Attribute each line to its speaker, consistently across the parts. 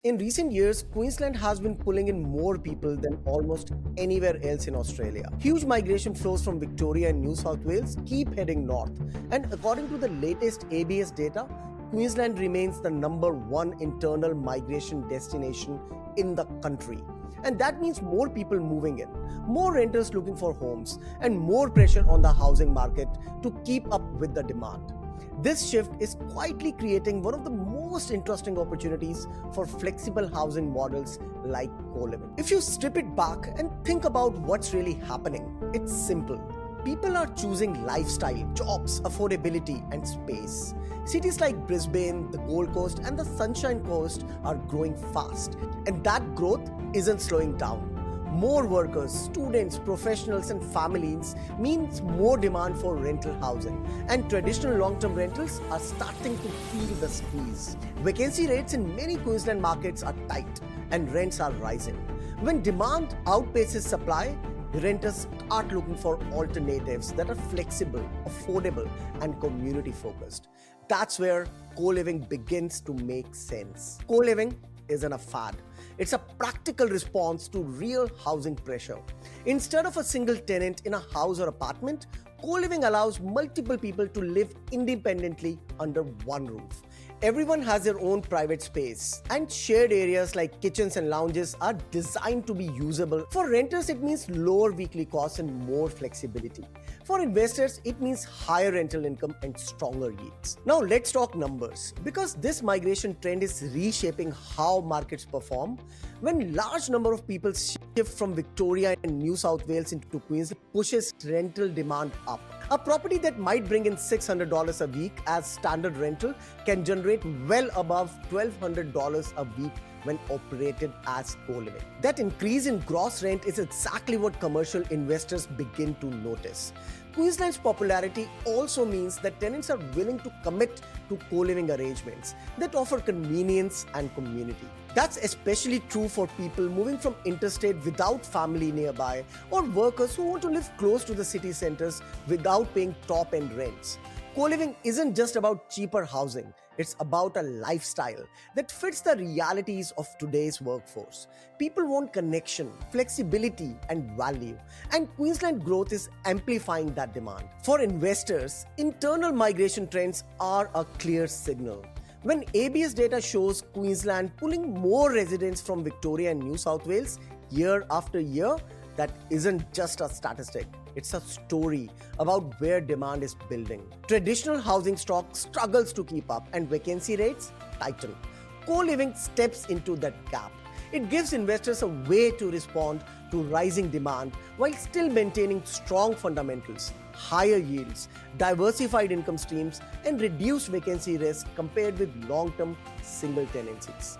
Speaker 1: In recent years, Queensland has been pulling in more people than almost anywhere else in Australia. Huge migration flows from Victoria and New South Wales keep heading north, and according to the latest ABS data, Queensland remains the #1 internal migration destination in the country. And that means more people moving in, more renters looking for homes, and more pressure on the housing market to keep up with the demand. This shift is quietly creating one of the most interesting opportunities for flexible housing models like co-living. If you strip it back and think about what's really happening, it's simple. People are choosing lifestyle, jobs, affordability, and space. Cities like Brisbane, the Gold Coast, and the Sunshine Coast are growing fast, and that growth isn't slowing down. More workers, students, professionals, and families means more demand for rental housing, and traditional long-term rentals are starting to feel the squeeze. Vacancy rates in many Queensland markets are tight, and rents are rising. When demand outpaces supply, renters start looking for alternatives that are flexible, affordable, and community-focused. That's where co-living begins to make sense. Co-living isn't a fad. It's a practical response to real housing pressure. Instead of a single tenant in a house or apartment, co-living allows multiple people to live independently under one roof. Everyone has their own private space, and shared areas like kitchens and lounges are designed to be usable. For renters, it means lower weekly costs and more flexibility. For investors, it means higher rental income and stronger yields. Now let's talk numbers, because this migration trend is reshaping how markets perform. When large number of people shift from Victoria and New South Wales into Queensland, pushes rental demand up. A property that might bring in $600 a week as standard rental can generate well above $1,200 a week when operated as co-living. That increase in gross rent is exactly what commercial investors begin to notice. Queensland's popularity also means that tenants are willing to commit to co-living arrangements that offer convenience and community. That's especially true for people moving from interstate without family nearby, or workers who want to live close to the city centers without paying top-end rents. Co-living isn't just about cheaper housing. It's about a lifestyle that fits the realities of today's workforce. People want connection, flexibility, and value, and Queensland growth is amplifying that demand. For investors, internal migration trends are a clear signal. When ABS data shows Queensland pulling more residents from Victoria and New South Wales year after year, that isn't just a statistic. It's a story about where demand is building. Traditional housing stock struggles to keep up and vacancy rates tighten. Co-living steps into that gap. It gives investors a way to respond to rising demand while still maintaining strong fundamentals, higher yields, diversified income streams, and reduced vacancy risk compared with long-term single tenancies.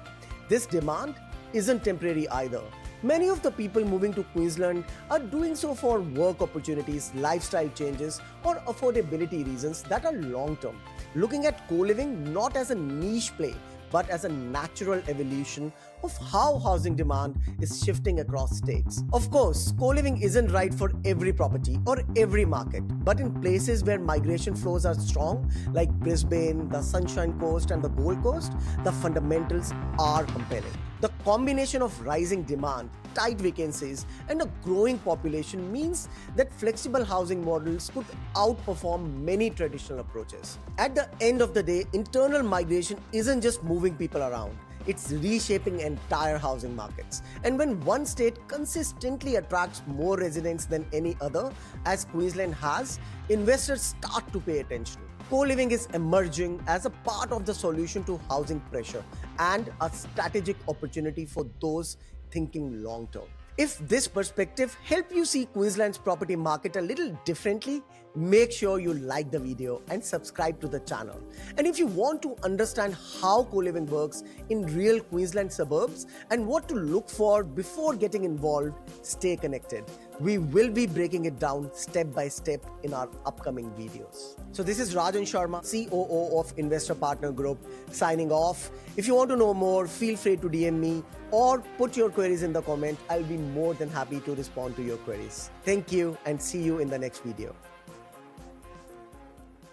Speaker 1: This demand isn't temporary either. Many of the people moving to Queensland are doing so for work opportunities, lifestyle changes, or affordability reasons that are long-term. Looking at co-living not as a niche play, but as a natural evolution of how housing demand is shifting across states. Of course, co-living isn't right for every property or every market, but in places where migration flows are strong, like Brisbane, the Sunshine Coast, and the Gold Coast, the fundamentals are compelling. The combination of rising demand, tight vacancies, and a growing population means that flexible housing models could outperform many traditional approaches. At the end of the day, internal migration isn't just moving people around. It's reshaping entire housing markets. And when one state consistently attracts more residents than any other, as Queensland has, investors start to pay attention. Co-living is emerging as a part of the solution to housing pressure and a strategic opportunity for those thinking long-term. If this perspective helped you see Queensland's property market a little differently, make sure you like the video and subscribe to the channel. And if you want to understand how co-living works in real Queensland suburbs and what to look for before getting involved, stay connected. We will be breaking it down step by step in our upcoming videos. So this is Rajan Sharma, COO of Investor Partner Group, signing off. If you want to know more, feel free to DM me or put your queries in the comment. I'll be more than happy to respond to your queries. Thank you and see you in the next video.